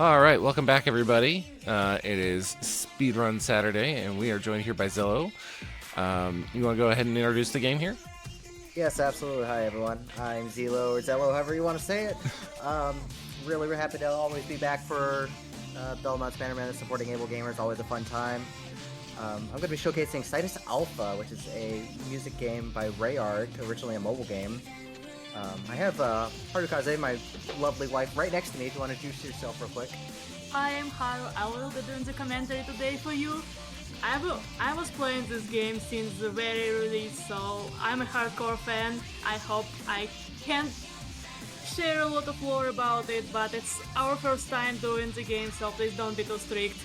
All right, welcome back, everybody. It is Speedrun Saturday, and we are joined here by Zillow. You want to go ahead and introduce the game here? Yes, absolutely. Hi, everyone. I'm Zelo or Zello, however you want to say it. Really, we're happy to always be back for Belmont's Bannermen supporting AbleGamers. Always a fun time. I'm going to be showcasing Cytus Alpha, which is a music game by Rayart, originally a mobile game. I have Harukaze, my lovely wife, right next to me if you want to introduce yourself real quick. Hi, I'm Haru. I will be doing the commentary today for you. I was playing this game since the very release, so I'm a hardcore fan. I hope I can share a lot of lore about it, but it's our first time doing the game, so please don't be too strict.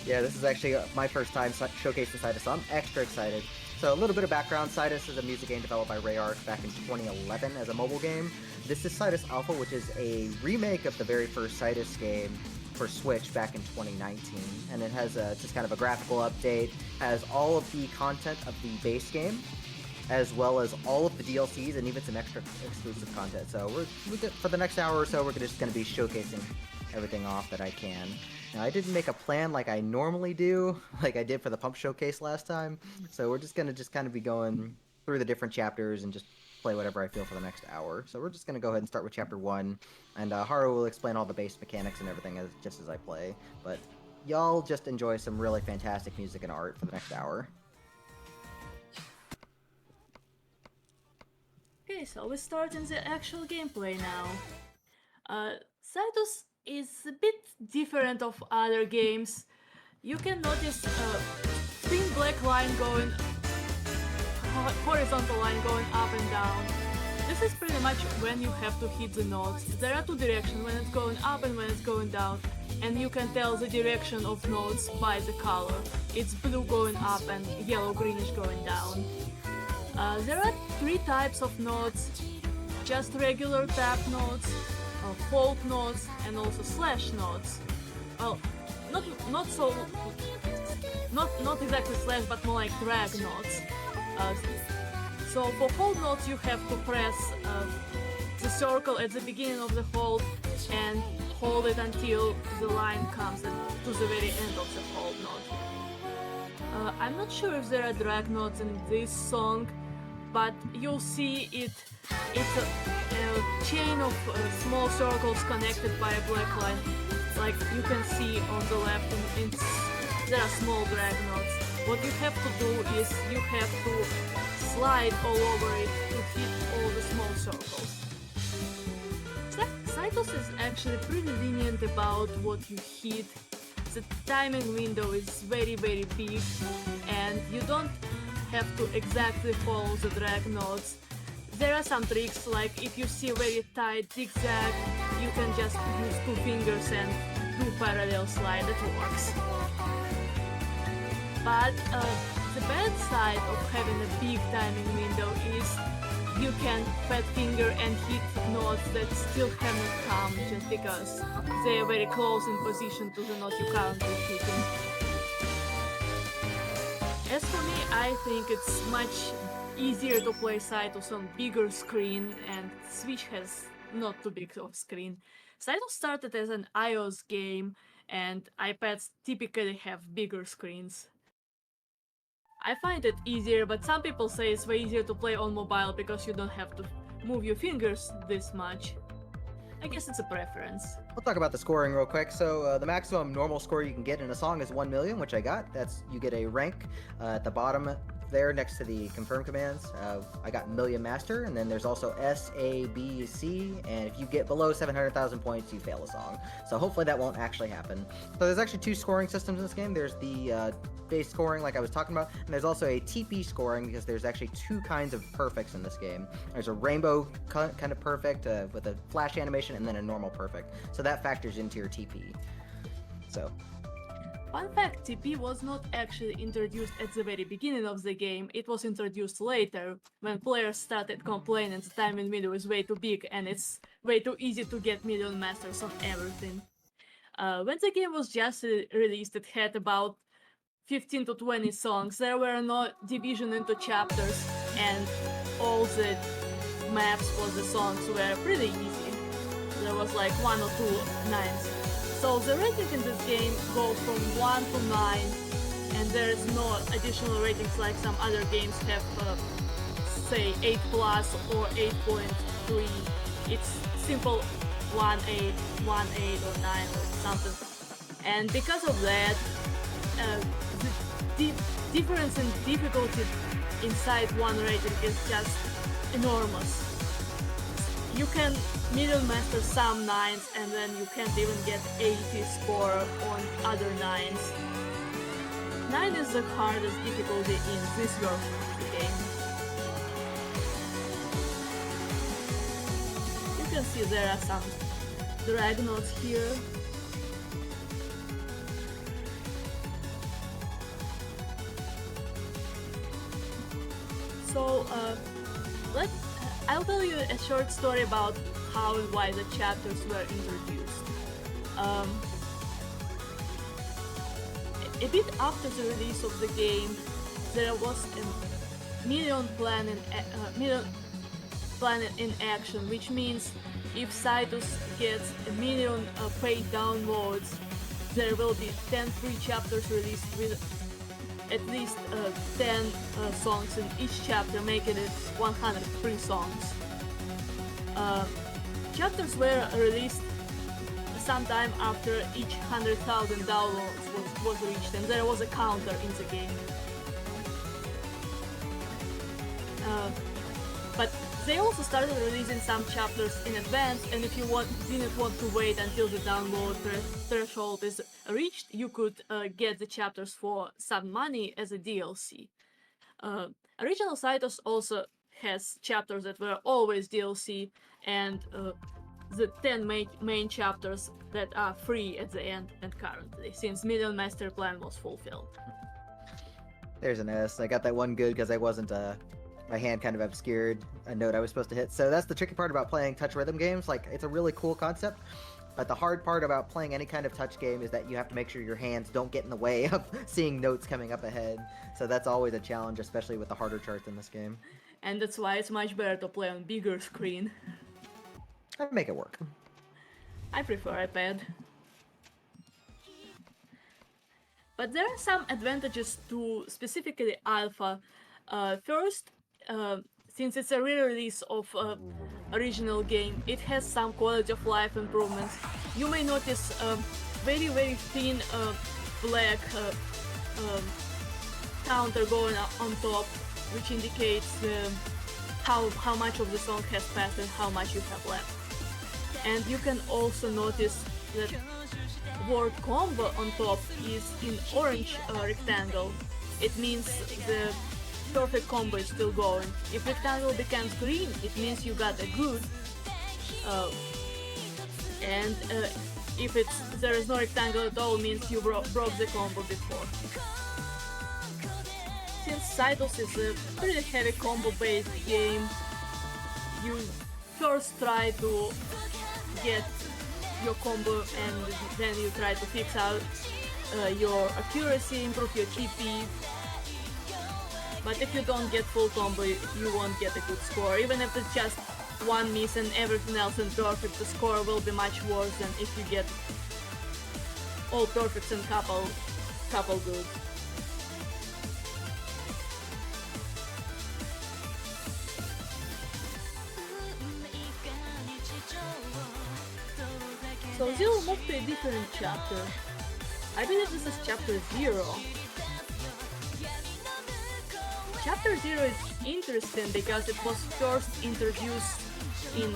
Yeah, this is actually my first time showcasing Cytus, so I'm extra excited. So a little bit of background, Cytus is a music game developed by Rayart back in 2011 as a mobile game. This is Cytus Alpha, which is a remake of the very first Cytus game for Switch back in 2019. And it has just kind of a graphical update, has all of the content of the base game, as well as all of the DLCs and even some extra exclusive content. So for the next hour or so, we're just going to be showcasing everything off that I can. Now, I didn't make a plan like I normally do, like I did for the Pump Showcase last time, so we're just going to kind of be going through the different chapters and just play whatever I feel for the next hour. So we're just going to go ahead and start with Chapter 1, and Haru will explain all the base mechanics and everything just as I play, but y'all just enjoy some really fantastic music and art for the next hour. Okay, so we start in the actual gameplay now. Cytus is a bit different of other games. You can notice a thin black line going, horizontal line going up and down. This is pretty much when you have to hit the notes. There are two directions, when it's going up and when it's going down, and you can tell the direction of notes by the color. It's blue going up and yellow-greenish going down. There are three types of notes: just regular tap notes, hold notes, and also slash notes. Well, not exactly slash, but more like drag notes. So for hold notes, you have to press the circle at the beginning of the hold and hold it until the line comes to the very end of the hold note. I'm not sure if there are drag notes in this song, but you'll see it's a chain of small circles connected by a black line, like you can see on the left, and there are small drag notes. What you have to do is you have to slide all over it to hit all the small circles. Cytus is actually pretty lenient about what you hit. The timing window is very big, and you don't have to exactly follow the drag notes. There are some tricks, like if you see a very tight zigzag, you can just use two fingers and do parallel slide. That works. But the bad side of having a big timing window is you can fat finger and hit notes that still haven't come just because they are very close in position to the note you currently hitting. As for me, I think it's much easier to play Cytus on bigger screen, and Switch has not too big of screen. Cytus started as an iOS game, and iPads typically have bigger screens. I find it easier, but some people say it's way easier to play on mobile because you don't have to move your fingers this much. I guess it's a preference. We'll talk about the scoring real quick. So the maximum normal score you can get in a song is 1 million, which I got. You get a rank at the bottom there next to the confirm commands. I got Million Master, and then there's also S, A, B, C, and if you get below 700,000 points, you fail a song. So hopefully that won't actually happen. So there's actually two scoring systems in this game. There's the base scoring, like I was talking about, and there's also a TP scoring, because there's actually two kinds of perfects in this game. There's a rainbow kind of perfect with a flash animation, and then a normal perfect. So that factors into your TP. So Fun fact, TP was not actually introduced at the very beginning of the game. It was introduced later, when players started complaining the timing window is way too big and it's way too easy to get Million Masters on everything. When the game was just released, it had about 15 to 20 songs. There were no division into chapters, and all the maps for the songs were pretty easy. There was like 1 or 2 nice So the rating in this game goes from 1 to 9, and there's no additional ratings like some other games have, say 8 plus or 8.3. It's simple 1, 8, 1, 8 or 9 or something. And because of that, the difference in difficulty inside one rating is just enormous. You can medium master some 9s and then you can't even get 80 score on other 9s. 9 is the hardest difficulty in this version of the game. You can see there are some drag notes here. So, I'll tell you a short story about how and why the chapters were introduced. A bit after the release of the game, there was a million plan in action, which means if Cytus gets a million paid downloads, there will be 10 free chapters released with at least 10 songs in each chapter, making it 100 free songs. Chapters were released sometime after each 100,000 downloads was reached, and there was a counter in the game. But they also started releasing some chapters in advance, and if you didn't want to wait until the download threshold is reached, you could get the chapters for some money as a DLC. Original Cytus also has chapters that were always DLC, and the 10 main chapters that are free at the end and currently, since Million Master Plan was fulfilled. There's an S. I got that one good because I wasn't, my hand kind of obscured a note I was supposed to hit. So that's the tricky part about playing touch rhythm games. Like, it's a really cool concept, but the hard part about playing any kind of touch game is that you have to make sure your hands don't get in the way of seeing notes coming up ahead. So that's always a challenge, especially with the harder charts in this game. And that's why it's much better to play on bigger screen. I make it work. I prefer iPad. But there are some advantages to specifically Alpha. First, since it's a re-release of original game, it has some quality of life improvements. You may notice very thin black counter going on top, which indicates how much of the song has passed and how much you have left. And you can also notice that word combo on top is in orange rectangle. It means the perfect combo is still going. If rectangle becomes green, it means you got a good. And if there is no rectangle at all, means you broke the combo before. Since Cytus is a pretty heavy combo-based game, you first try to get your combo and then you try to fix out your accuracy, improve your TP. But if you don't get full combo, you won't get a good score. Even if it's just one miss and everything else is perfect, the score will be much worse than if you get all perfects and couple good. So we'll move to a different chapter. I believe this is chapter 0. Chapter 0 is interesting because it was first introduced in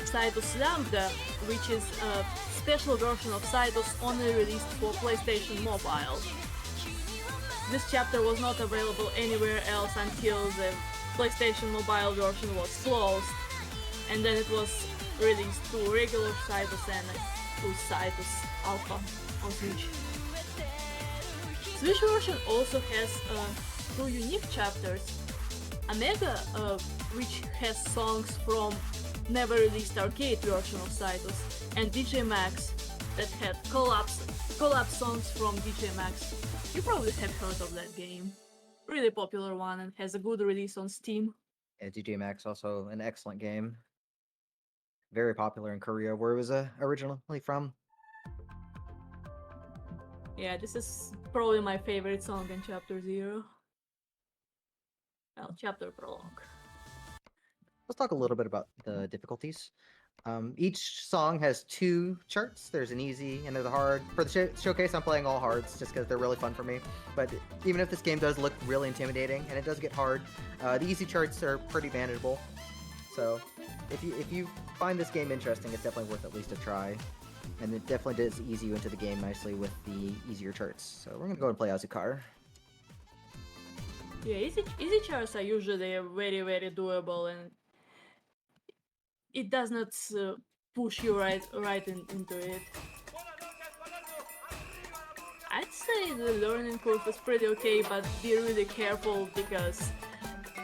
Cytus Lambda, which is a special version of Cytus only released for PlayStation Mobile. This chapter was not available anywhere else until the PlayStation Mobile version was closed, and then it was released to regular Cytus and to Cytus Alpha on Switch. Switch version also has two unique chapters. Omega, which has songs from never released arcade version of Cytus, and DJ Max, that had collab songs from DJ Max. You probably have heard of that game. Really popular one and has a good release on Steam. Yeah, DJ Max, also an excellent game. Very popular in Korea, where it was originally from. Yeah, this is probably my favorite song in Chapter 0. Well, Chapter Prologue. Let's talk a little bit about the difficulties. Each song has 2 charts. There's an easy and there's a hard. For the showcase, I'm playing all hards just because they're really fun for me. But even if this game does look really intimidating and it does get hard, the easy charts are pretty manageable. So if you find this game interesting, it's definitely worth at least a try. And it definitely does ease you into the game nicely with the easier charts. So we're gonna go and play Azukar. Yeah, easy charts are usually very doable, and it does not push you right into it. I'd say the learning curve is pretty okay, but be really careful because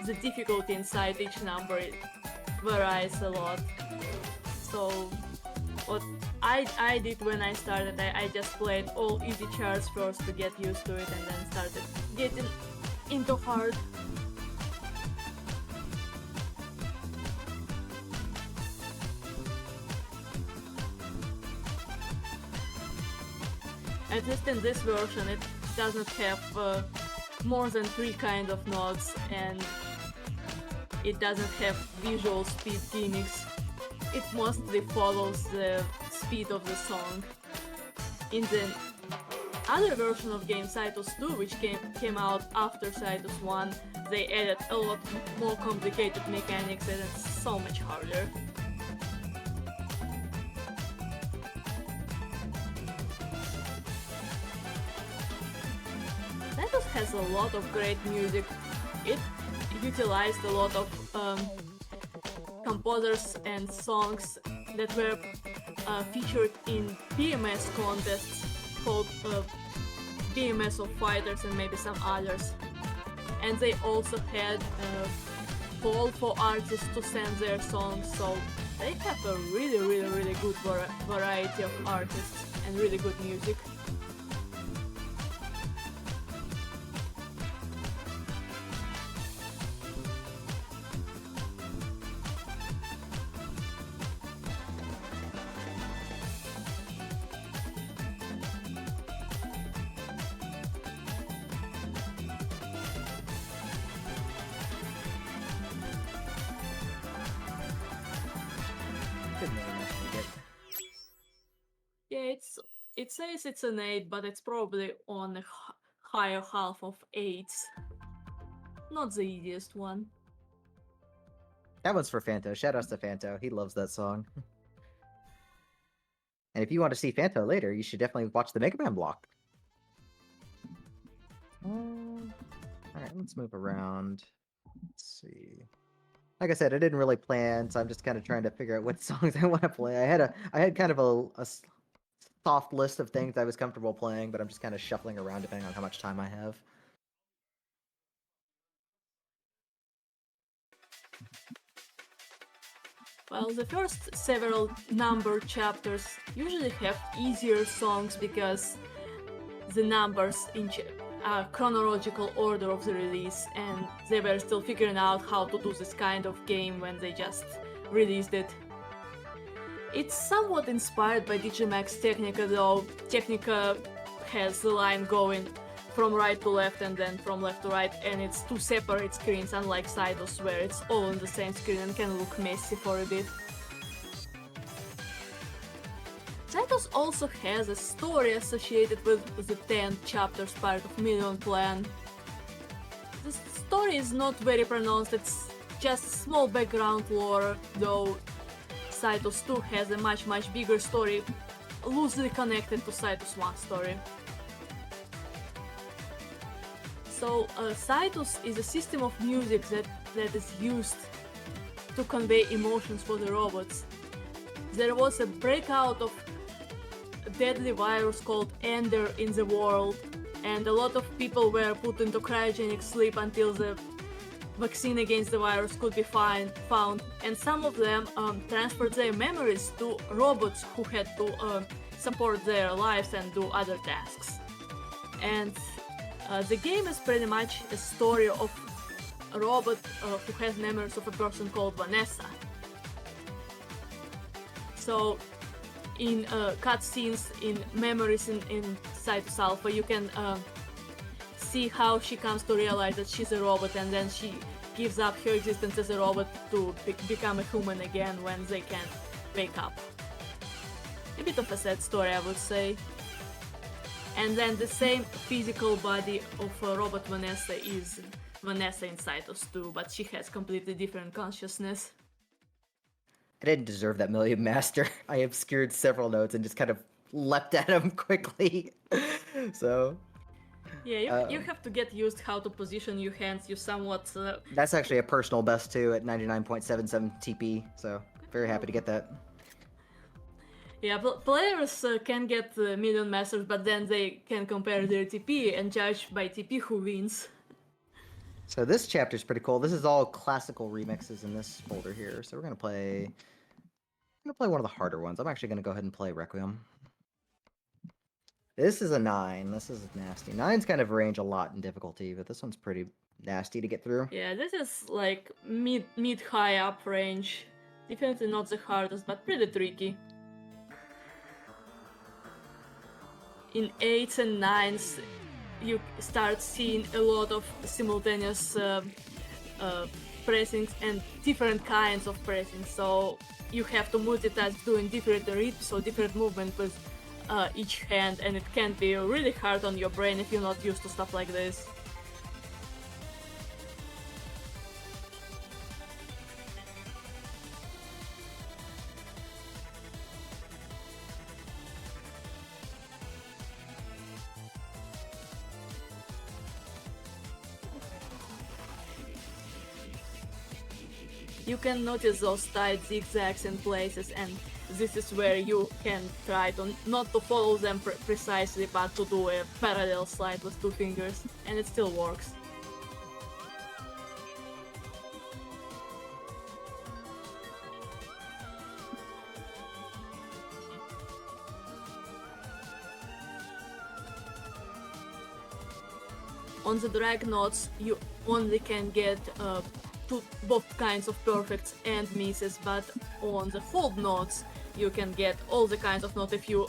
the difficulty inside each number varies a lot. So what I did when I started, I just played all easy charts first to get used to it, and then started getting into hard. At least in this version, it doesn't have more than 3 kinds of notes, and it doesn't have visual speed gimmicks. It mostly follows the speed of the song. In the other version of game, Cytus 2, which came out after Cytus 1, they added a lot more complicated mechanics and it's so much harder. Cytus has a lot of great music. It utilized a lot of composers and songs that were featured in BMS contests called BMS of Fighters and maybe some others. And they also had a call for artists to send their songs, so they have a really good variety of artists and really good music. Yeah, it says it's an 8, but it's probably on the higher half of 8s. Not the easiest one. That one's for Fanto. Shout outs to Fanto. He loves that song. And if you want to see Fanto later, you should definitely watch the Mega Man block. Alright, let's move around. Let's see. Like I said, I didn't really plan, so I'm just kind of trying to figure out what songs I want to play. I had kind of a soft list of things I was comfortable playing, but I'm just kind of shuffling around depending on how much time I have. Well, the first several numbered chapters usually have easier songs because the numbers in chronological order of the release, and they were still figuring out how to do this kind of game when they just released it. It's somewhat inspired by Digimax Technica, though Technica has the line going from right to left and then from left to right, and it's 2 separate screens, unlike Cytus where it's all on the same screen and can look messy for a bit. Cytus also has a story associated with the 10 chapters part of Million Plan. The story is not very pronounced, it's just small background lore, though Cytus 2 has a much bigger story, loosely connected to Cytus 1 story. So Cytus is a system of music that is used to convey emotions for the robots. There was a breakout of a deadly virus called Ender in the world, and a lot of people were put into cryogenic sleep until the vaccine against the virus could be found, and some of them transferred their memories to robots who had to support their lives and do other tasks. And the game is pretty much a story of a robot who has memories of a person called Vanessa. So in cutscenes, in memories in Cytus Alpha, you can see how she comes to realize that she's a robot, and then she gives up her existence as a robot to become a human again when they can wake up. A bit of a sad story, I would say. And then the same physical body of robot Vanessa is Vanessa in Cytus too, but she has completely different consciousness. I didn't deserve that Million Master. I obscured several notes and just kind of leapt at him quickly. So Yeah, you have to get used how to position your hands. You somewhat... that's actually a personal best too at 99.77 TP. So very happy to get that. Yeah, players can get Million Masters, but then they can compare their TP and judge by TP who wins. So this chapter is pretty cool. This is all classical remixes in this folder here. So we're gonna play one of the harder ones. I'm actually gonna go ahead and play Requiem. This is a 9. This is nasty. 9's kind of range a lot in difficulty, but this one's pretty nasty to get through. Yeah, this is like mid-high up range. Definitely not the hardest, but pretty tricky. In 8s and 9s, you start seeing a lot of simultaneous pressings and different kinds of pressing. So you have to multitask doing different rhythms, so different movement with each hand, and it can be really hard on your brain if you're not used to stuff like this. You can notice those tight zigzags in places, and this is where you can try to not to follow them precisely, but to do a parallel slide with 2 fingers, and it still works. On the drag notes, you only can get both kinds of perfects and misses, but on the hold notes you can get all the kinds of notes. If you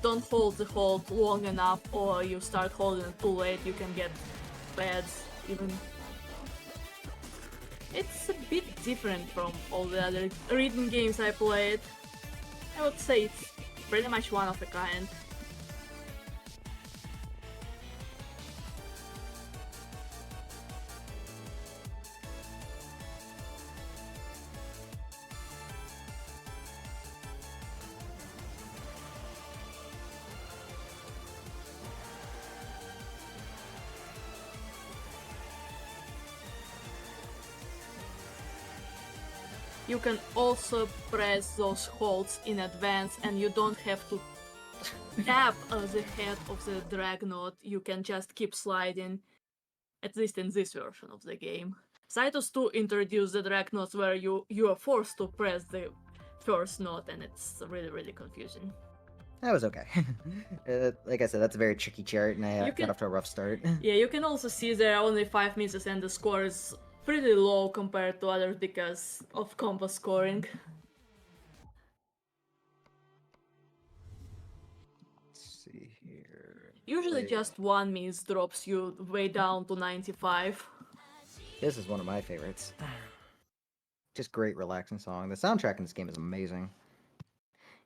don't hold the hold long enough, or you start holding it too late, you can get bads even. It's a bit different from all the other rhythm games I played. I would say it's pretty much one of a kind. You can also press those holds in advance, and you don't have to tap the head of the drag note. You can just keep sliding, at least in this version of the game. Cytus 2 introduced the drag notes where you are forced to press the first note, and it's really confusing. That was okay. Like I said, that's a very tricky chart, and I got off to a rough start. Yeah, you can also see there are only 5 misses, and the score is pretty low compared to others because of combo scoring. Let's see here. Usually just 1 miss drops you way down to 95. This is one of my favorites. Just great relaxing song. The soundtrack in this game is amazing.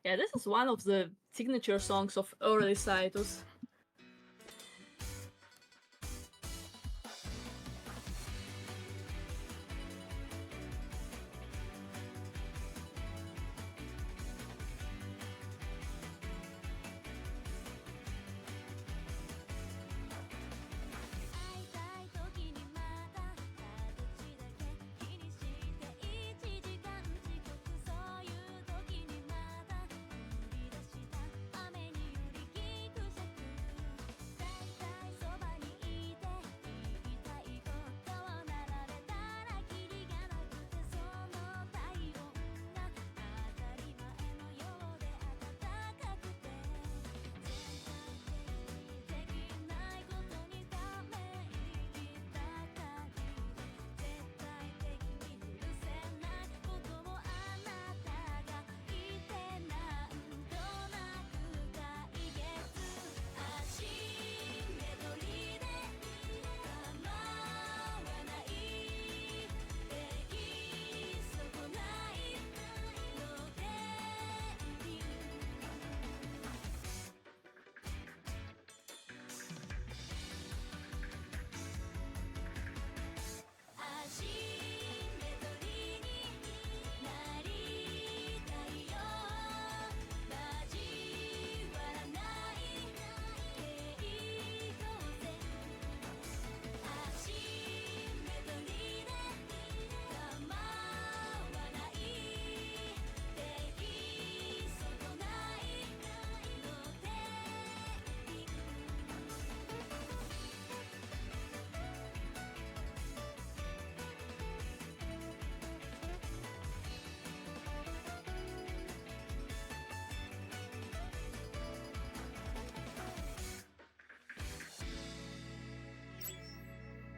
Yeah, this is one of the signature songs of early Cytus.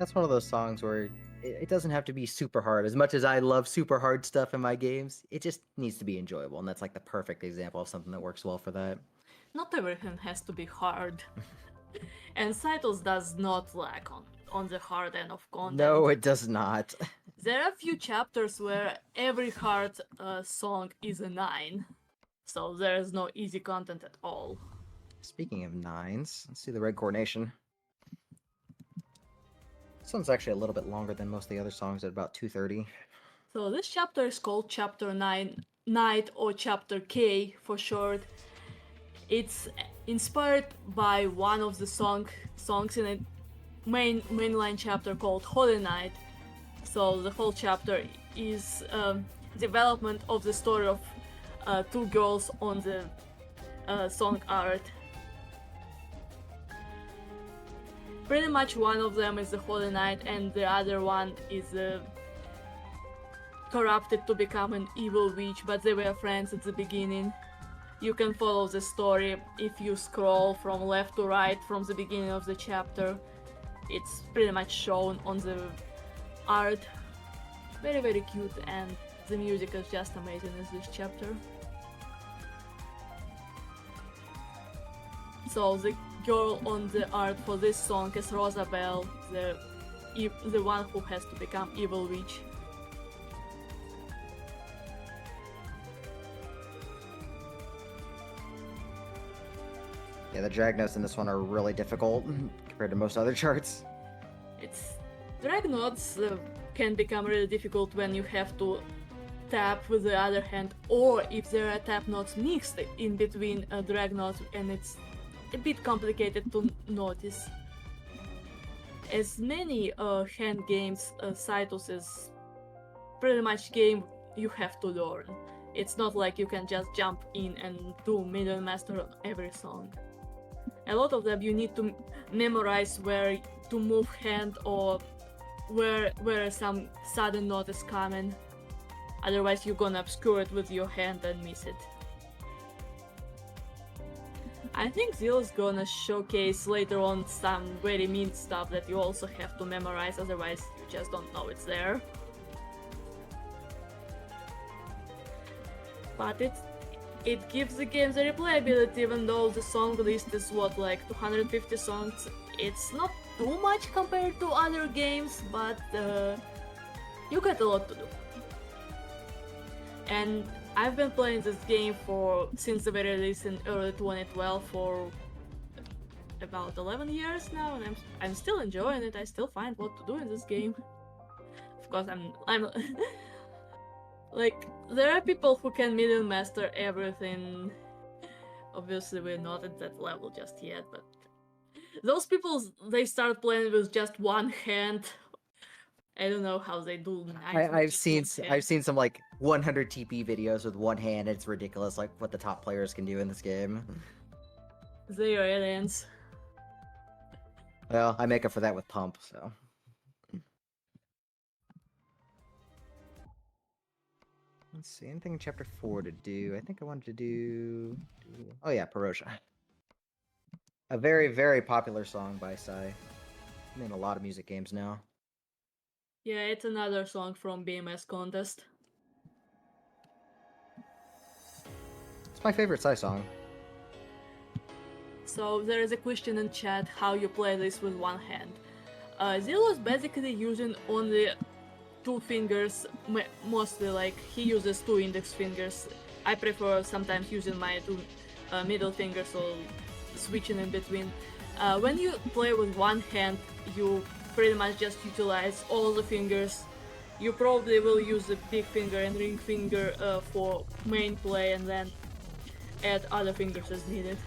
That's one of those songs where it doesn't have to be super hard. As much as I love super hard stuff in my games, it just needs to be enjoyable, and that's like the perfect example of something that works well for that. Not everything has to be hard. And Cytus does not lack on the hard end of content. No, it does not. There are a few chapters where every hard song is a 9. So there's no easy content at all. Speaking of 9s, let's see the red coordination. This one's actually a little bit longer than most of the other songs at about 2:30. So this chapter is called Chapter 9 Night, or Chapter K for short. It's inspired by one of the songs in a mainline chapter called Holy Night. So the whole chapter is development of the story of two girls on the song art. Pretty much one of them is the Holy Knight and the other one is corrupted to become an evil witch, but they were friends at the beginning. You can follow the story if you scroll from left to right from the beginning of the chapter. It's pretty much shown on the art. Very, very cute, and the music is just amazing in this chapter. So the girl on the art for this song is Rosabelle, the one who has to become evil witch. Yeah, the drag notes in this one are really difficult compared to most other charts. Drag notes can become really difficult when you have to tap with the other hand, or if there are tap notes mixed in between drag notes, and it's a bit complicated to notice. As many hand games, Cytus is pretty much game you have to learn. It's not like you can just jump in and do Middle Master on every song. A lot of them you need to memorize where to move hand or where some sudden note is coming. Otherwise you're gonna obscure it with your hand and miss it. I think Zill's gonna showcase later on some very mean stuff that you also have to memorize, otherwise you just don't know it's there. But it gives the game the replayability, even though the song list is like 250 songs. It's not too much compared to other games, but you get a lot to do. And I've been playing this game since the very release in early 2012 for about 11 years now, and I'm still enjoying it. I still find what to do in this game. Of course, I'm like, there are people who can middle master everything. Obviously, we're not at that level just yet, but those people, they start playing with just one hand. I don't know how they do. I've seen some like 100 TP videos with one hand. It's ridiculous, like what the top players can do in this game. They are aliens. Well, I make up for that with Pump, so. Let's see, anything in chapter 4 to do? I think I wanted to do... Oh yeah, Perosia. A very, very popular song by Psy. I'm in a lot of music games now. Yeah, it's another song from BMS contest. It's my favorite Psy song. So there is a question in chat how you play this with one hand. Zil was basically using only 2 fingers, mostly, like he uses 2 index fingers. I prefer sometimes using my 2 middle fingers or switching in between. When you play with one hand, you pretty much just utilize all the fingers. You probably will use the big finger and ring finger for main play, and then add other fingers as needed.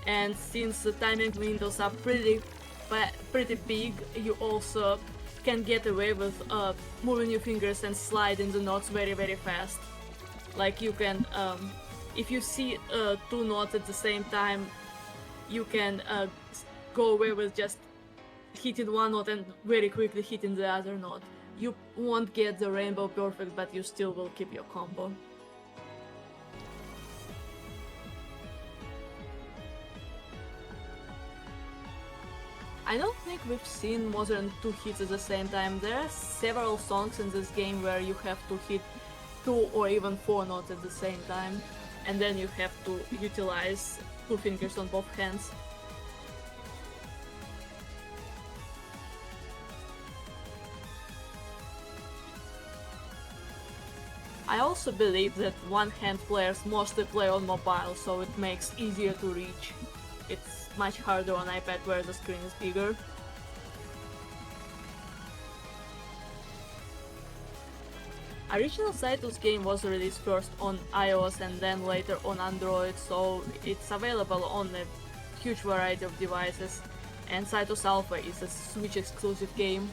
And since the timing windows are pretty big, you also can get away with moving your fingers and sliding the notes very, very fast. Like you can, if you see 2 notes at the same time, you can go away with just hitting one note and very quickly hitting the other note. You won't get the rainbow perfect, but you still will keep your combo. I don't think we've seen more than 2 hits at the same time. There are several songs in this game where you have to hit 2 or even 4 notes at the same time, and then you have to utilize 2 fingers on both hands. I also believe that one-hand players mostly play on mobile, so it makes easier to reach. It's much harder on iPad where the screen is bigger. Original Cytus game was released first on iOS and then later on Android, so it's available on a huge variety of devices, and Cytus Alpha is a Switch exclusive game.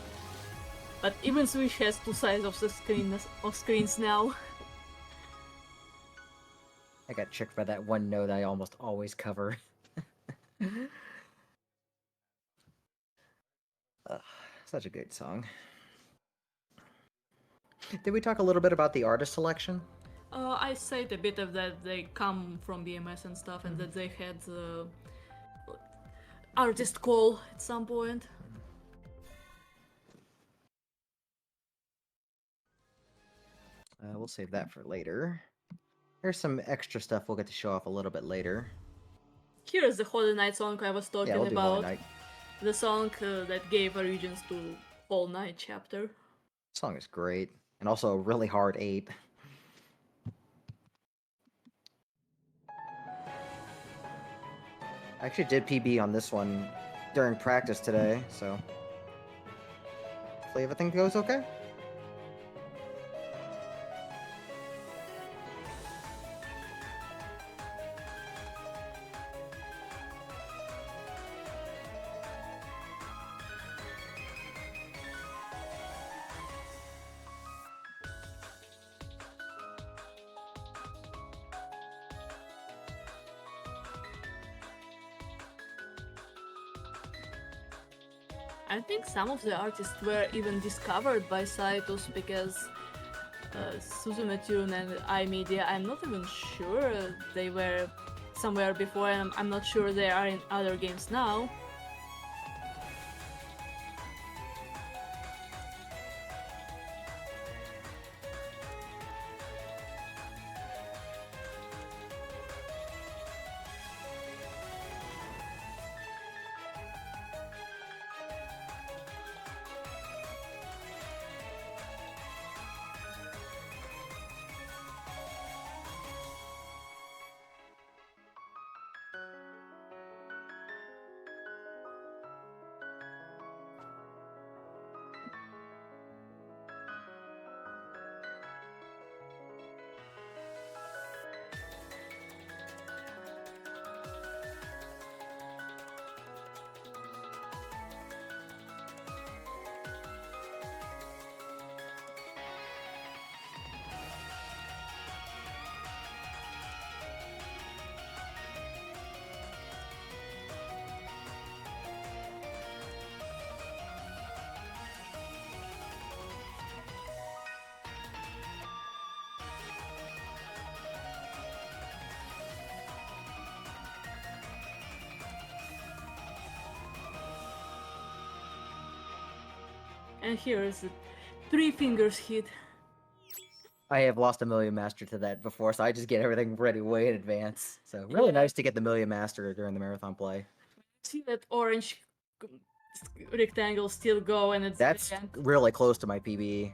But even Switch has 2 sides of the screens now. I got tricked by that one note I almost always cover. Such a good song. Did we talk a little bit about the artist selection? I said a bit of that they come from BMS and stuff, and that they had artist call at some point. We'll save that for later. There's some extra stuff we'll get to show off a little bit later. Here is the Holy Night song I was talking Yeah, we'll do Holy about. Night. The song that gave origins to Whole Night chapter. The song is great, and also a really hard 8. I actually did PB on this one during practice today, so hopefully everything goes okay. I think some of the artists were even discovered by Cytus because Suzume Tune and iMedia, I'm not even sure they were somewhere before, and I'm not sure they are in other games now. And here is a 3 fingers hit. I have lost a Million Master to that before, so I just get everything ready way in advance. So really nice to get the Million Master during the marathon play. See that orange rectangle still go, and it's That's really close to my PB.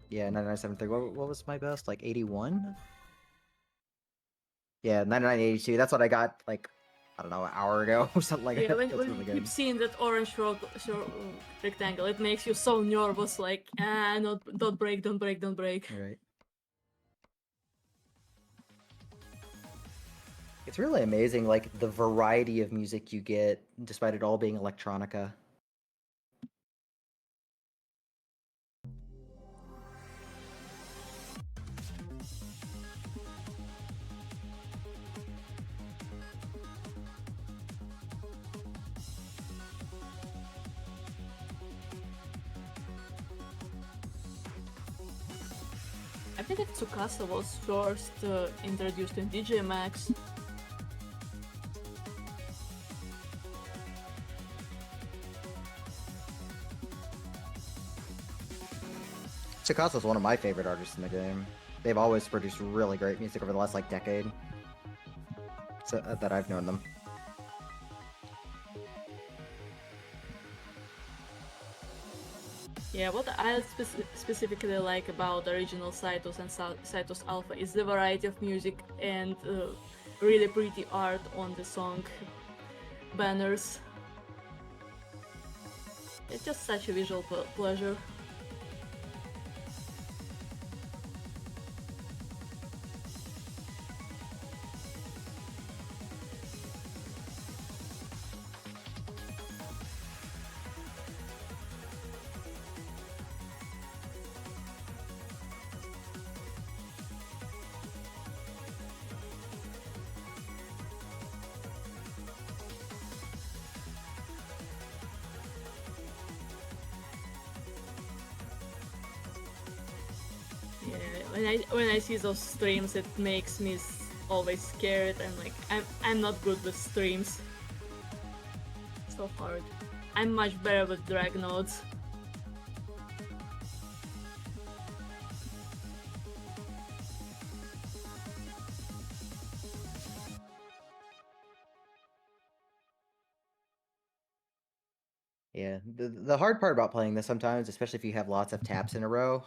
Yeah, 9973. What was my best? Like 81? Yeah, 9982. That's what I got, like, I don't know, an hour ago or something like yeah, that. when That's really you good. keep seeing that orange rectangle, it makes you so nervous, like, don't break, don't break, don't break. Right. It's really amazing, like, the variety of music you get, despite it all being electronica. I think that Tsukasa was first introduced in DJ Max. Takasa's one of my favorite artists in the game. They've always produced really great music over the last like decade. So that I've known them. Yeah, what I specifically like about original Cytus and Cytus Alpha is the variety of music and really pretty art on the song banners. It's just such a visual pleasure. Yeah, when I see those streams, it makes me always scared and like I'm not good with streams. So hard. I'm much better with drag nodes. Yeah, the hard part about playing this sometimes, especially if you have lots of taps in a row,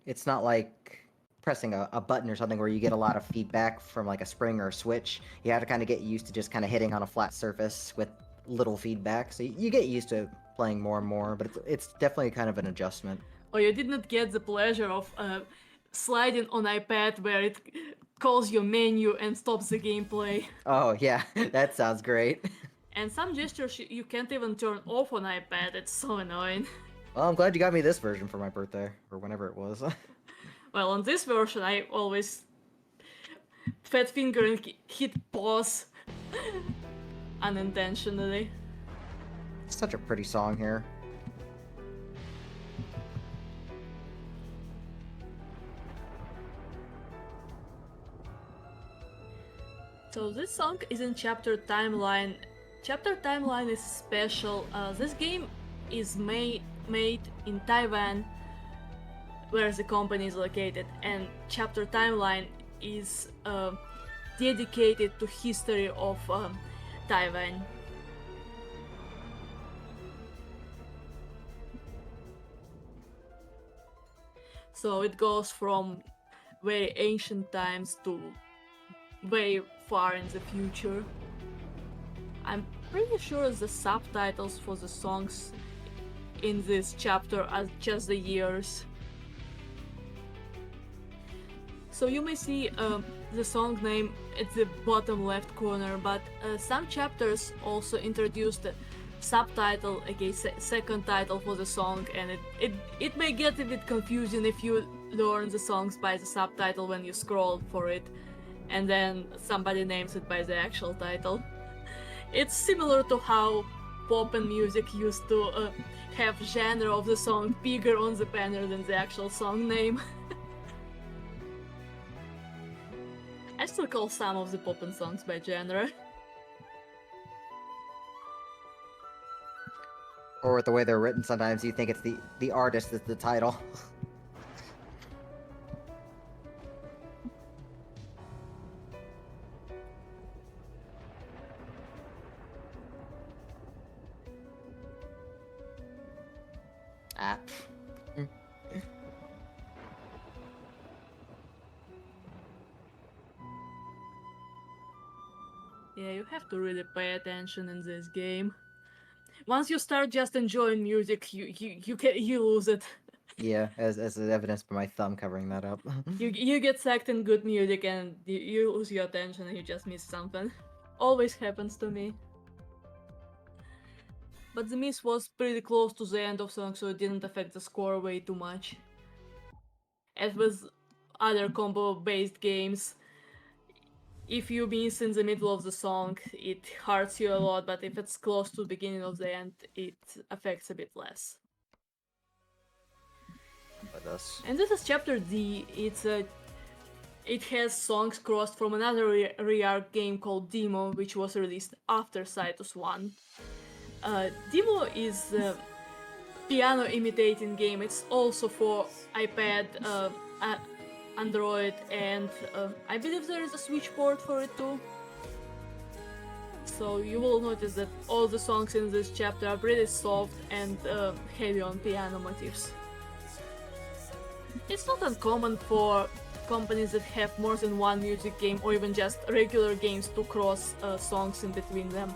it's not like pressing a button or something where you get a lot of feedback from like a spring or a switch. You have to kind of get used to just kind of hitting on a flat surface with little feedback. So you get used to playing more and more, but it's definitely kind of an adjustment. Or you did not get the pleasure of sliding on iPad where it calls your menu and stops the gameplay. Oh yeah, that sounds great. And some gestures you can't even turn off on iPad, it's so annoying. Well, I'm glad you got me this version for my birthday, or whenever it was. Well, on this version I always fat finger and hit pause unintentionally. Such a pretty song here. So this song is in Chapter Timeline. Chapter Timeline is special. This game is made in Taiwan, where the company is located, and Chapter Timeline is dedicated to history of Taiwan. So it goes from very ancient times to very far in the future. I'm pretty sure the subtitles for the songs in this chapter are just the years. So you may see the song name at the bottom left corner, but some chapters also introduced the subtitle, okay, second title for the song, and it may get a bit confusing if you learn the songs by the subtitle when you scroll for it, and then somebody names it by the actual title. It's similar to how pop and music used to have genre of the song bigger on the banner than the actual song name. I still call some of the pop and songs by genre. Or with the way they're written, sometimes you think it's the artist that's the title. Ah. Yeah, you have to really pay attention in this game. Once you start just enjoying music, you lose it. Yeah, as evidenced by my thumb covering that up. You get sucked in good music and you lose your attention and you just miss something. Always happens to me. But the miss was pretty close to the end of song, so it didn't affect the score way too much. As with other combo-based games, if you miss in the middle of the song, it hurts you a lot, but if it's close to the beginning of the end, it affects a bit less. And this is Chapter D. It has songs crossed from another re-arc game called Demo, which was released after Cytus 1. Demo is piano imitating game. It's also for iPad, Android, and I believe there is a Switch port for it too. So you will notice that all the songs in this chapter are pretty soft and heavy on piano motifs. It's not uncommon for companies that have more than one music game or even just regular games to cross songs in between them.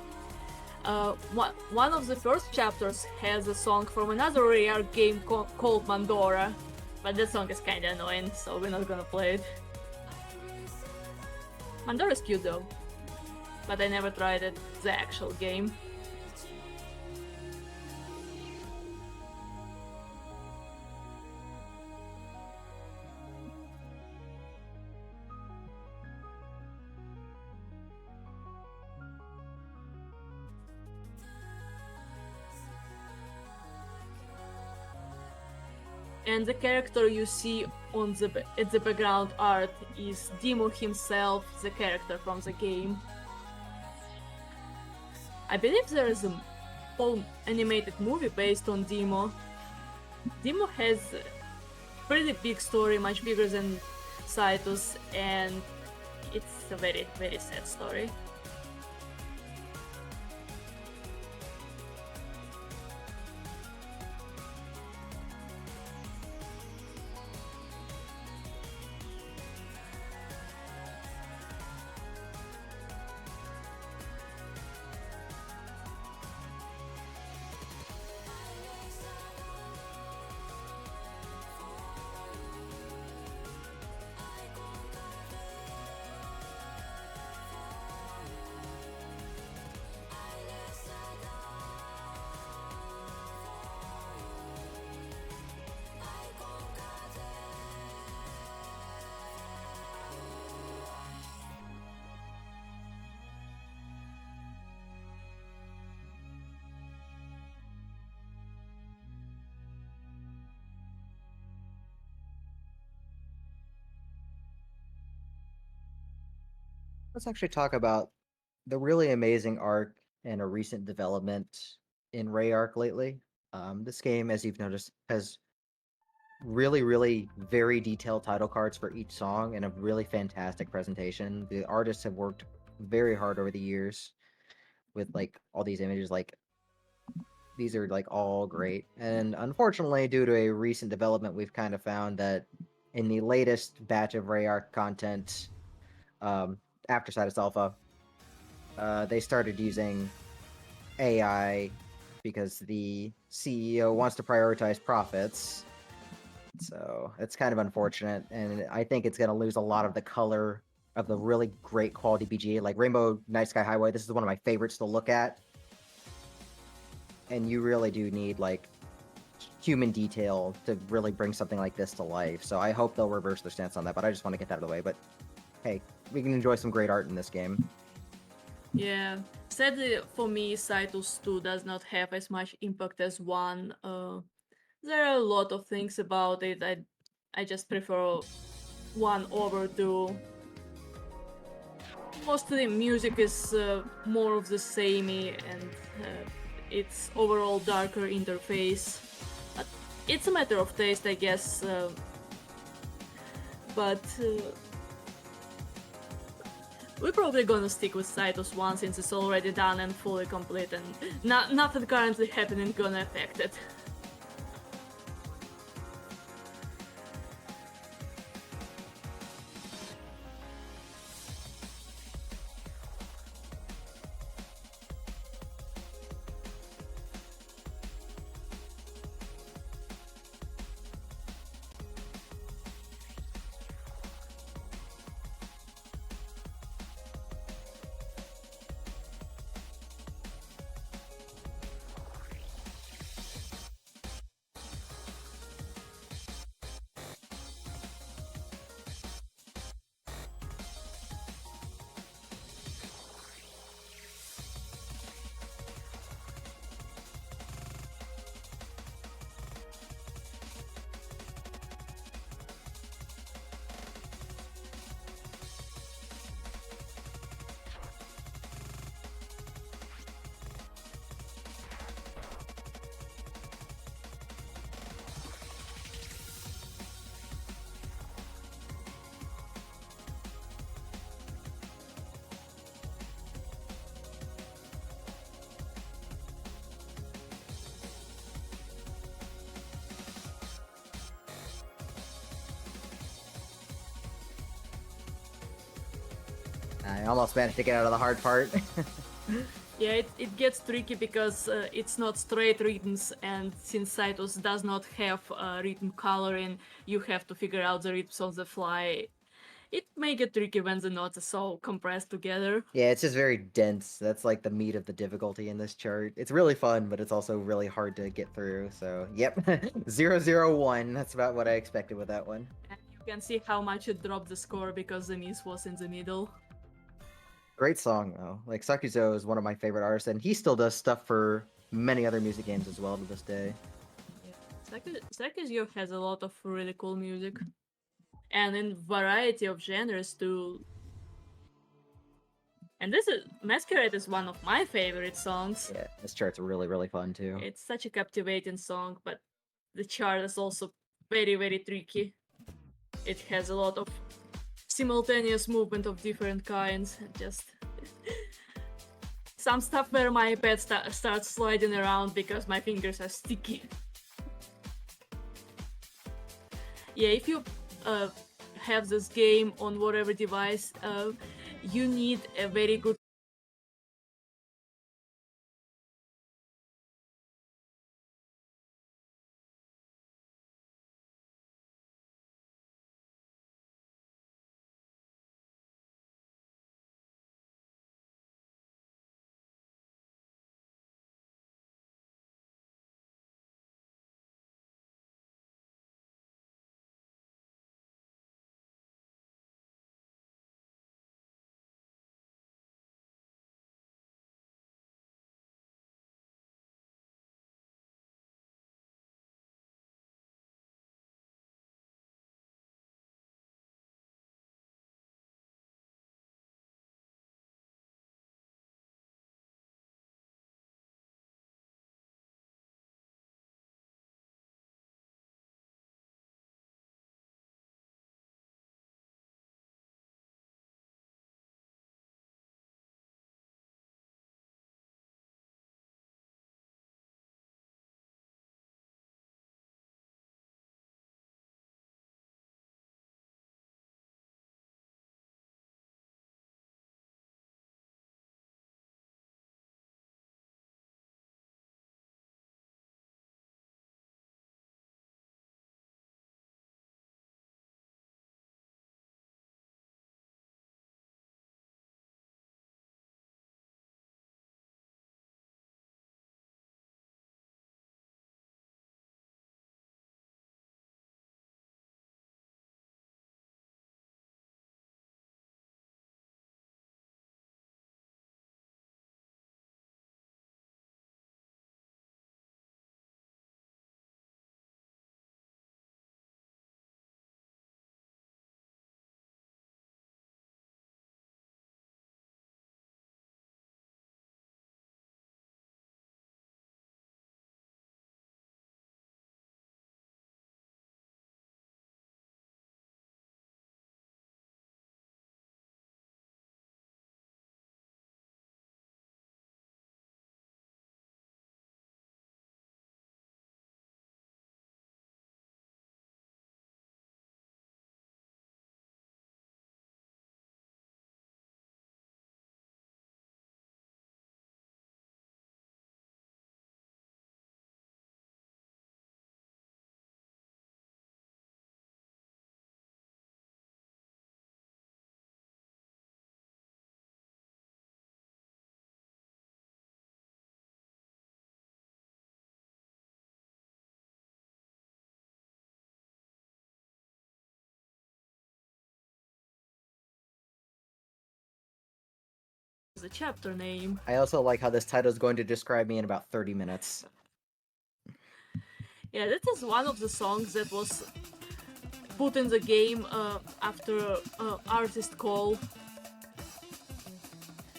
One of the first chapters has a song from another rare game called Mandora, but that song is kinda annoying, so we're not gonna play it. Mandora's cute though, but I never tried it, the actual game. And the character you see on at the background art is Demo himself, the character from the game. I believe there is a whole animated movie based on Demo. Demo has a pretty big story, much bigger than Cytus, and it's a very, very sad story. Let's actually talk about the really amazing arc and a recent development in Ray Arc lately. This game, as you've noticed, has really very detailed title cards for each song and a really fantastic presentation. The artists have worked very hard over the years with like all these images. Like these are like all great, and unfortunately, due to a recent development, we've kind of found that in the latest batch of Ray Arc content, after Cytus Alpha, they started using AI because the CEO wants to prioritize profits. So it's kind of unfortunate, and I think it's going to lose a lot of the color of the really great quality BGA. Like Rainbow Night Sky Highway, this is one of my favorites to look at. And you really do need like human detail to really bring something like this to life. So I hope they'll reverse their stance on that, but I just want to get that out of the way. But hey, we can enjoy some great art in this game. Yeah, sadly for me, Cytus 2 does not have as much impact as 1. There are a lot of things about it I just prefer 1 over 2. Mostly music is more of the samey, and its overall darker interface. But it's a matter of taste, I guess. But we're probably gonna stick with Cytus 1 since it's already done and fully complete, and nothing currently happening gonna affect it. I almost managed to get out of the hard part. Yeah, it gets tricky because it's not straight rhythms, and since Cytus does not have rhythm coloring, you have to figure out the rhythms on the fly. It may get tricky when the notes are so compressed together. Yeah, it's just very dense. That's like the meat of the difficulty in this chart. It's really fun, but it's also really hard to get through. So, yep, 001. That's about what I expected with that one. And you can see how much it dropped the score because the miss was in the middle. Great song though. Like Sakuzo is one of my favorite artists, and he still does stuff for many other music games as well to this day. Yeah. Sakuzo has a lot of really cool music. And in variety of genres too. And Masquerade is one of my favorite songs. Yeah, this chart's really, really fun too. It's such a captivating song, but the chart is also very, very tricky. It has a lot of simultaneous movement of different kinds, and just some stuff where my pad starts sliding around because my fingers are sticky. Yeah, if you have this game on whatever device, you need a very good the chapter name. I also like how this title is going to describe me in about 30 minutes. Yeah, that is one of the songs that was put in the game after artist call.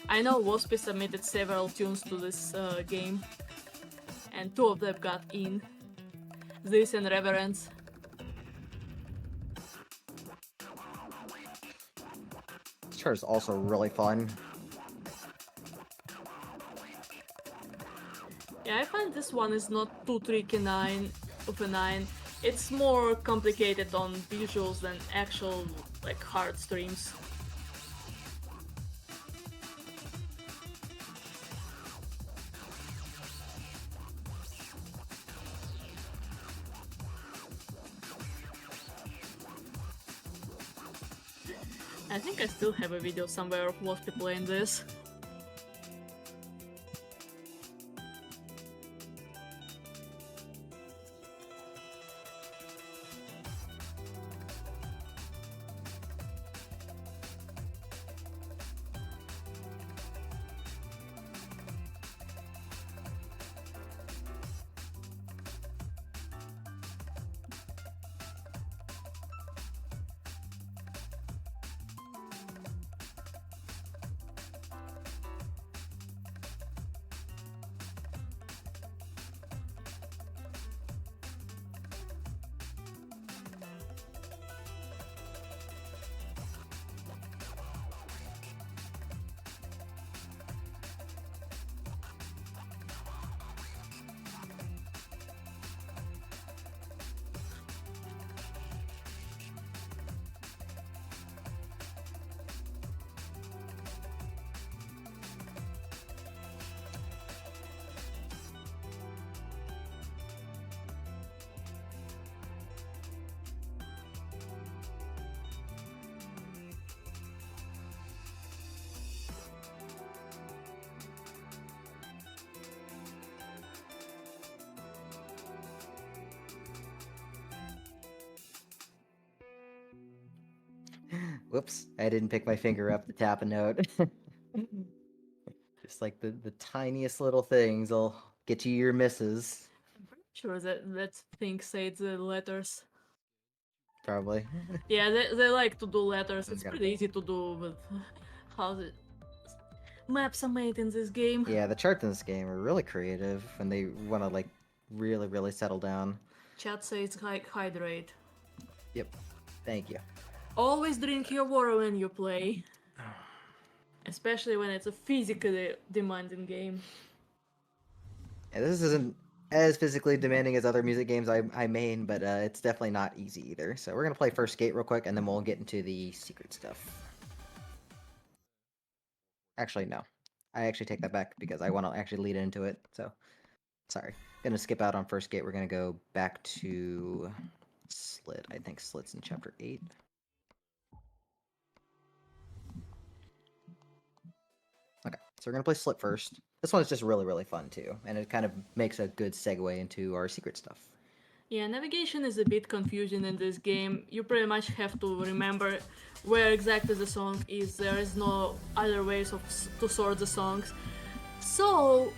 I know Waspy submitted several tunes to this game, and two of them got in. This and Reverence. This chart is also really fun. Yeah, I find this one is not too tricky 9 of a 9. It's more complicated on visuals than actual like hard streams. I think I still have a video somewhere of Waspy playing this. Whoops, I didn't pick my finger up to tap a note. Just like the tiniest little things will get you your misses. I'm pretty sure that thing said the letters. Probably. Yeah, they like to do letters. It's Got it. pretty easy to do with how the maps are made in this game. Yeah, the charts in this game are really creative when they want to like really settle down. Chat says hydrate. Yep. Thank you. Always drink your water when you play. Especially when it's a physically demanding game. Yeah, this isn't as physically demanding as other music games I main, but it's definitely not easy either. So we're gonna play first gate real quick, and then we'll get into the secret stuff. Actually, no. I actually take that back because I want to actually lead into it. So, sorry. Gonna skip out on first gate. We're gonna go back to Slit. I think Slit's in chapter 8. Okay, so we're gonna play Slit first. This one is just really fun too, and it kind of makes a good segue into our secret stuff. Yeah, navigation is a bit confusing in this game. You pretty much have to remember where exactly the song is. There is no other ways to sort the songs. So,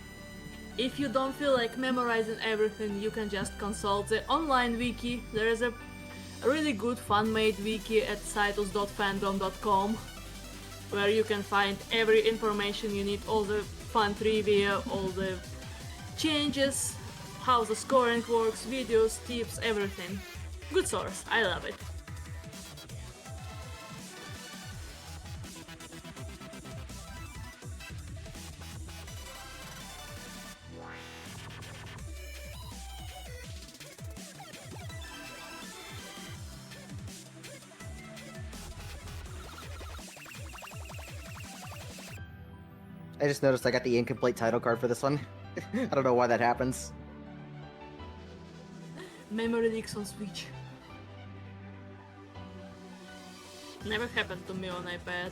if you don't feel like memorizing everything, you can just consult the online wiki. There is a really good fan-made wiki at cytus.fandom.com where you can find every information you need, all the fun trivia, all the changes, how the scoring works, videos, tips, everything. Good source, I love it. I just noticed I got the incomplete title card for this one. I don't know why that happens. Memory leaks on Switch. Never happened to me on iPad.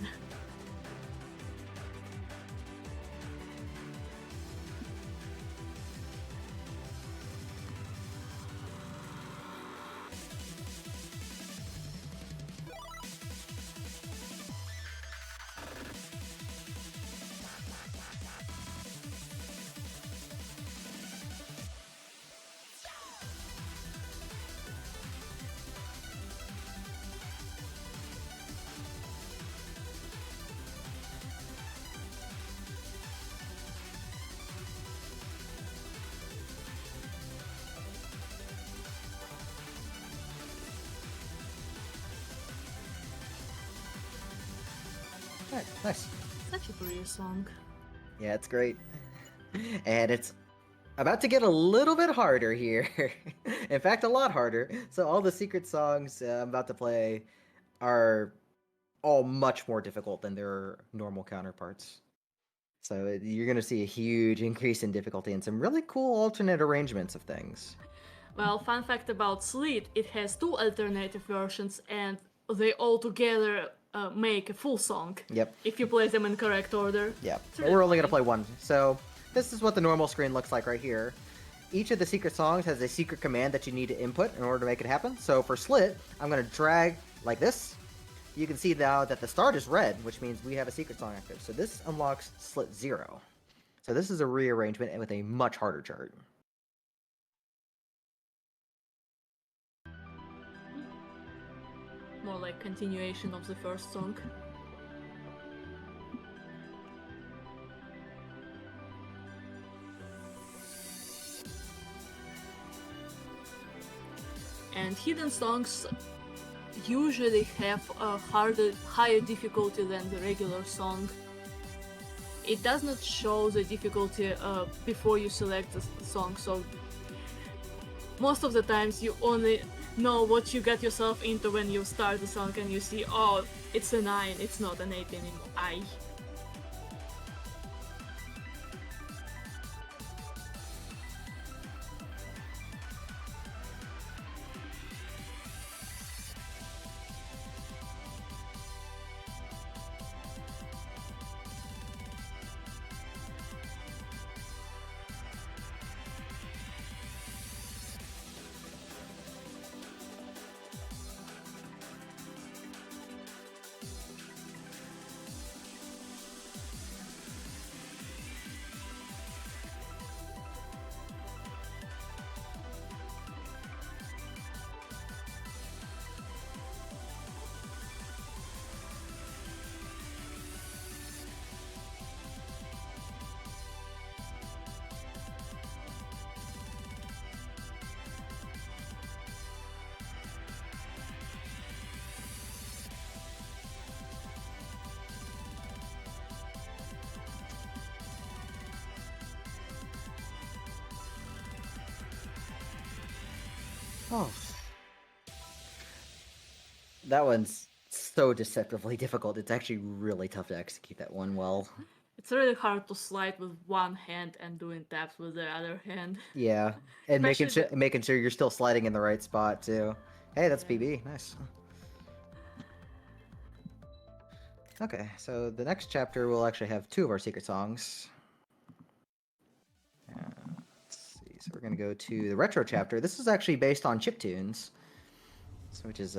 Alright, nice. Such a pretty song. Yeah, it's great. And it's about to get a little bit harder here. In fact, a lot harder. So all the secret songs I'm about to play are all much more difficult than their normal counterparts. So you're going to see a huge increase in difficulty and some really cool alternate arrangements of things. Well, fun fact about Sleet, it has two alternative versions and they all together make a full song. Yep. If you place them in correct order. Yeah, It's but really we're only gonna funny. play one. So this is what the normal screen looks like right here. Each of the secret songs has a secret command that you need to input in order to make it happen. So for Slit, I'm gonna drag like this. You can see now that the start is red, which means we have a secret song active. So this unlocks Slit 0. So this is a rearrangement with a much harder chart. More like continuation of the first song. And hidden songs usually have a higher difficulty than the regular song. It does not show the difficulty before you select the song, so most of the times you only know what you got yourself into when you start the song and you see, oh, it's a 9, it's not an 8 anymore. I. Oh. That one's so deceptively difficult. It's actually really tough to execute that one well. It's really hard to slide with one hand and doing taps with the other hand. Yeah, and Especially making sure you're still sliding in the right spot too. Hey, that's Yeah. PB. Nice. Okay, so the next chapter will actually have 2 of our secret songs. Let's see. So we're gonna go to the retro chapter. This is actually based on chiptunes, which is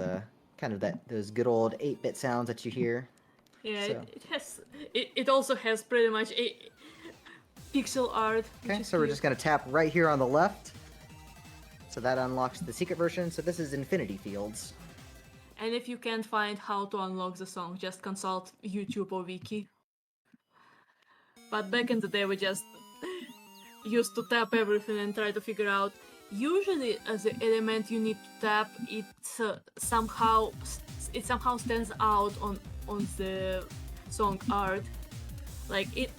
kind of those good old 8-bit sounds that you hear. Yeah, So- it also has pretty much a pixel art. which Okay, is so we're cute. just gonna tap right here on the left. So that unlocks the secret version. So this is Infinity Fields. And if you can't find how to unlock the song, just consult YouTube or Wiki. But back in the day, we just used to tap everything and try to figure out. Usually, as the element you need to tap, it somehow stands out on the song art. Like it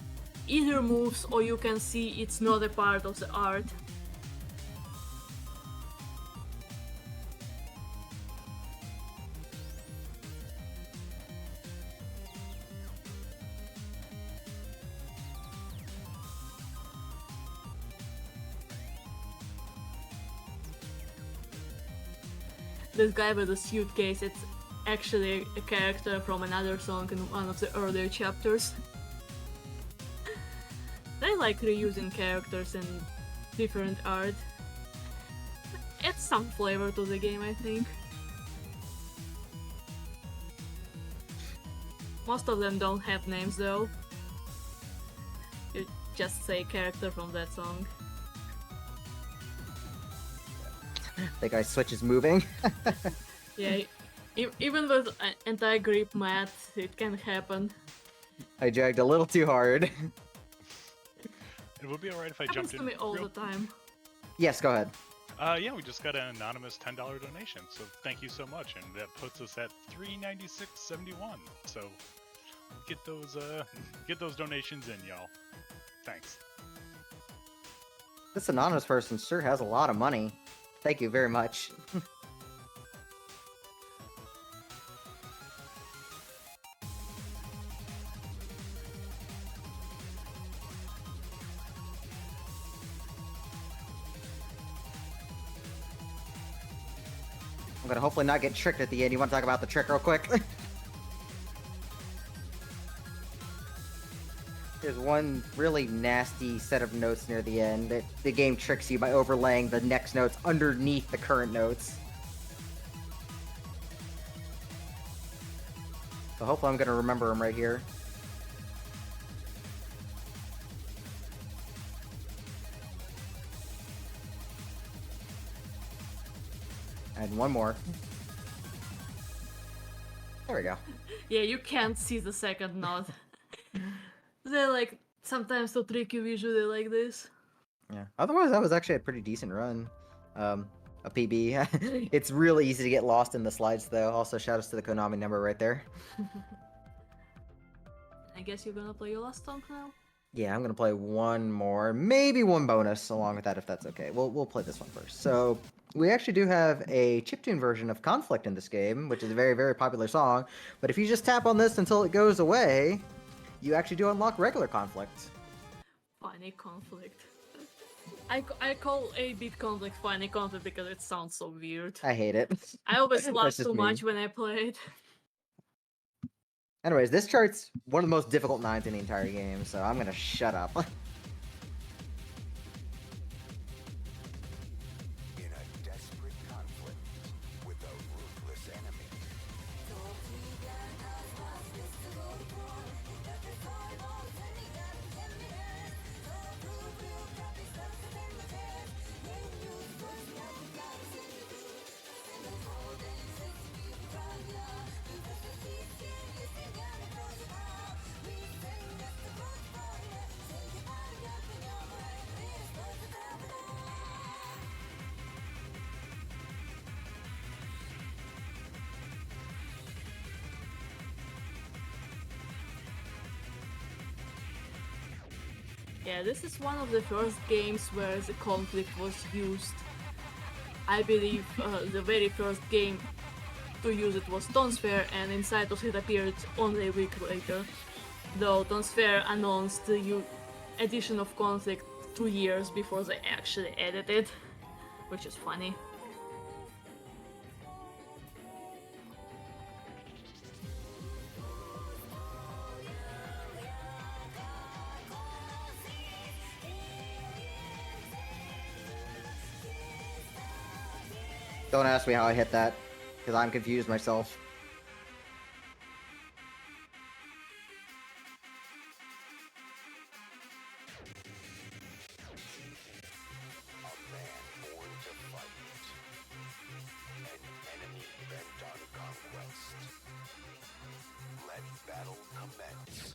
either moves or you can see it's not a part of the art. This guy with the suitcase, it's actually a character from another song in one of the earlier chapters. They like reusing characters in different art. Adds some flavor to the game, I think. Most of them don't have names though. You just say character from that song. The guy switch is moving. Yeah, even with anti-grip math, it can happen. I dragged a little too hard. It would be alright if I Happens jumped to in. me all real- the time. Yes, go ahead. Yeah, we just got an anonymous $10 donation, so thank you so much, and that puts us at $396.71. So get those donations in, y'all. Thanks. This anonymous person sure has a lot of money. Thank you very much. I'm gonna hopefully not get tricked at the end. You want to talk about the trick real quick? There's one really nasty set of notes near the end that the game tricks you by overlaying the next notes underneath the current notes. So hopefully I'm going to remember them right here. And one more. There we go. Yeah, you can't see the second note. They like sometimes to trick you visually like this. Yeah. Otherwise, that was actually a pretty decent run. A PB. It's really easy to get lost in the slides, though. Also, shoutouts to the Konami number right there. I guess you're gonna play your last song now? Yeah, I'm gonna play one more, maybe one bonus along with that, if that's okay. We'll play this one first. So we actually do have a chiptune version of Conflict in this game, which is a very, very popular song. But if you just tap on this until it goes away, you actually do unlock regular Conflict. Funny conflict. I call 8-bit conflict funny conflict because it sounds so weird. I hate it. I always That's laugh just too me. much when I play it. Anyways, this chart's one of the most difficult nines in the entire game, so I'm gonna shut up. In a desperate conflict with a ruthless enemy. Yeah, this is one of the first games where the conflict was used. I believe the very first game to use it was Tonsphere, and in Cytus it appeared only a week later. Though Tonsphere announced the addition of conflict 2 years before they actually added it, which is funny. Don't ask me how I hit that, because I'm confused myself. A man born to fight. An enemy bent on conquest. Let battle commence.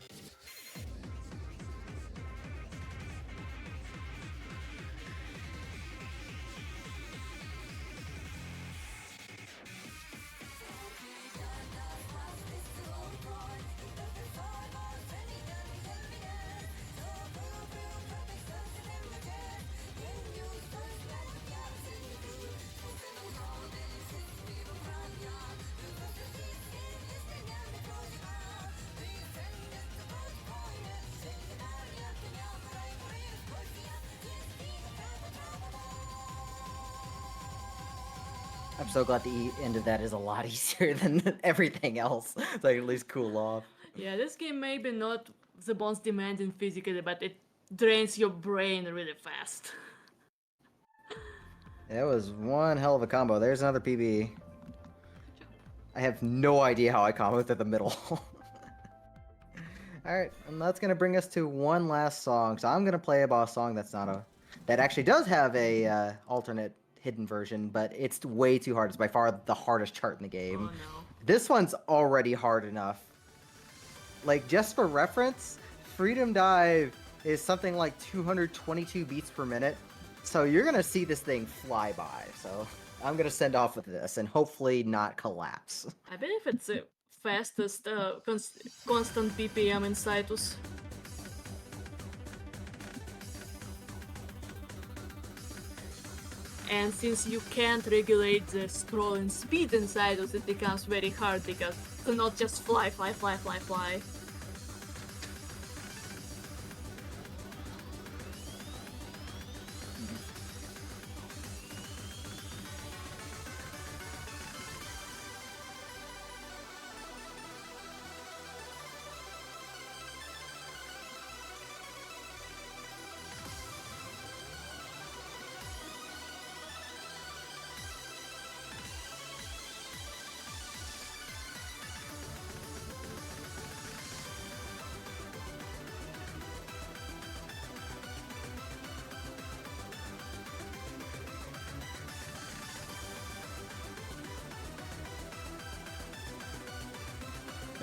I'm so glad the end of that is a lot easier than everything else, so I can at least cool off. Yeah, this game may be not the most demanding physically, but it drains your brain really fast. That was one hell of a combo. There's another PB. I have no idea how I comboed through the middle. Alright, and that's gonna bring us to one last song. So I'm gonna play a boss song that's not a... that actually does have a alternate hidden version, but it's way too hard. It's by far the hardest chart in the game. Oh no. This one's already hard enough. Like, just for reference, Freedom Dive is something like 222 beats per minute. So you're gonna see this thing fly by. So I'm gonna send off with this and hopefully not collapse. I believe it's the fastest constant BPM in Cytus. And since you can't regulate the scrolling speed in Cytus, it becomes very hard because to not just fly.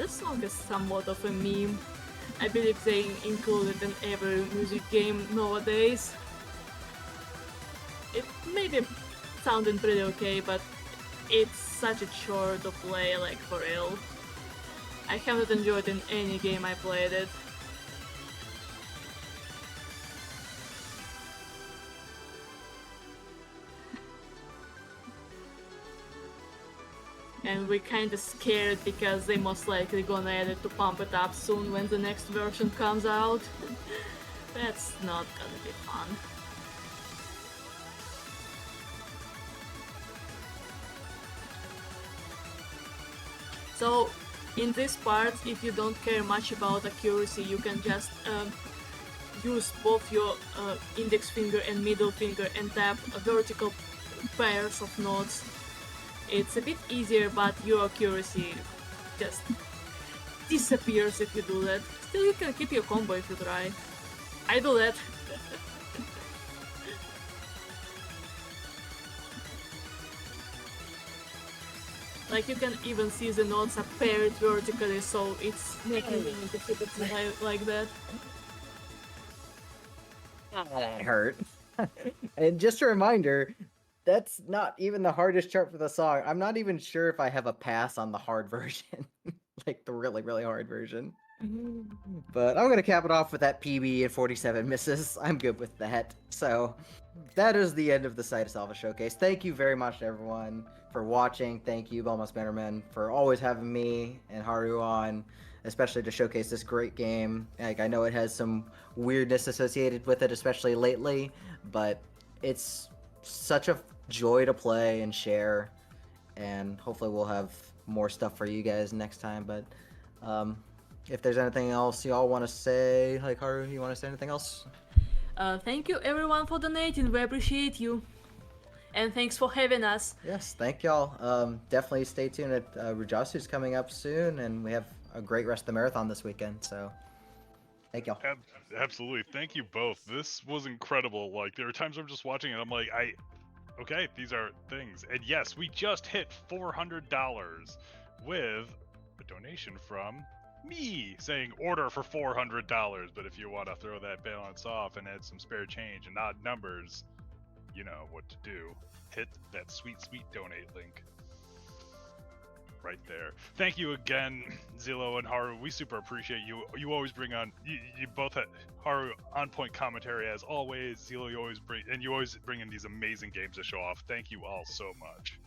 this song is somewhat of a meme. I believe they include it in every music game nowadays. It may be sounding pretty okay, but it's such a chore to play, like, for real. I haven't enjoyed in any game I played it. And we're kinda scared because they most likely gonna add it to pump it up soon when the next version comes out. That's not gonna be fun. So, in this part, if you don't care much about accuracy, you can just use both your index finger and middle finger and tap vertical pairs of notes. It's a bit easier, but your accuracy just disappears if you do that. Still, you can keep your combo if you try. I do that. Like, you can even see the notes are paired vertically, so it's making me to keep it like that. That hurt. And just a reminder, that's not even the hardest chart for the song. I'm not even sure if I have a pass on the hard version. Like the really, really hard version. But I'm gonna cap it off with that PB and 47 misses. I'm good with that. So that is the end of the Cytus Alpha Showcase. Thank you very much to everyone for watching. Thank you, Belmont Bannermen, for always having me and Haru on, especially to showcase this great game. Like, I know it has some weirdness associated with it, especially lately, but it's such a joy to play and share, and hopefully we'll have more stuff for you guys next time. But if there's anything else y'all want to say, like Haru, you want to say anything else? Thank you everyone for donating, we appreciate you. And thanks for having us. Yes, thank y'all. Definitely stay tuned at Rujasu's coming up soon, and we have a great rest of the marathon this weekend, so thank y'all. Absolutely. Thank you both. This was incredible. Like, there are times I'm just watching and I'm like, okay, these are things. And yes, we just hit $400 with a donation from me saying order for $400. But if you want to throw that balance off and add some spare change and odd numbers, you know what to do. Hit that sweet, sweet donate link right there. Thank you again, Zillow and Haru. We super appreciate you. You always bring on, you both had Haru on point commentary as always. Zillow, you always bring in these amazing games to show off. Thank you all so much.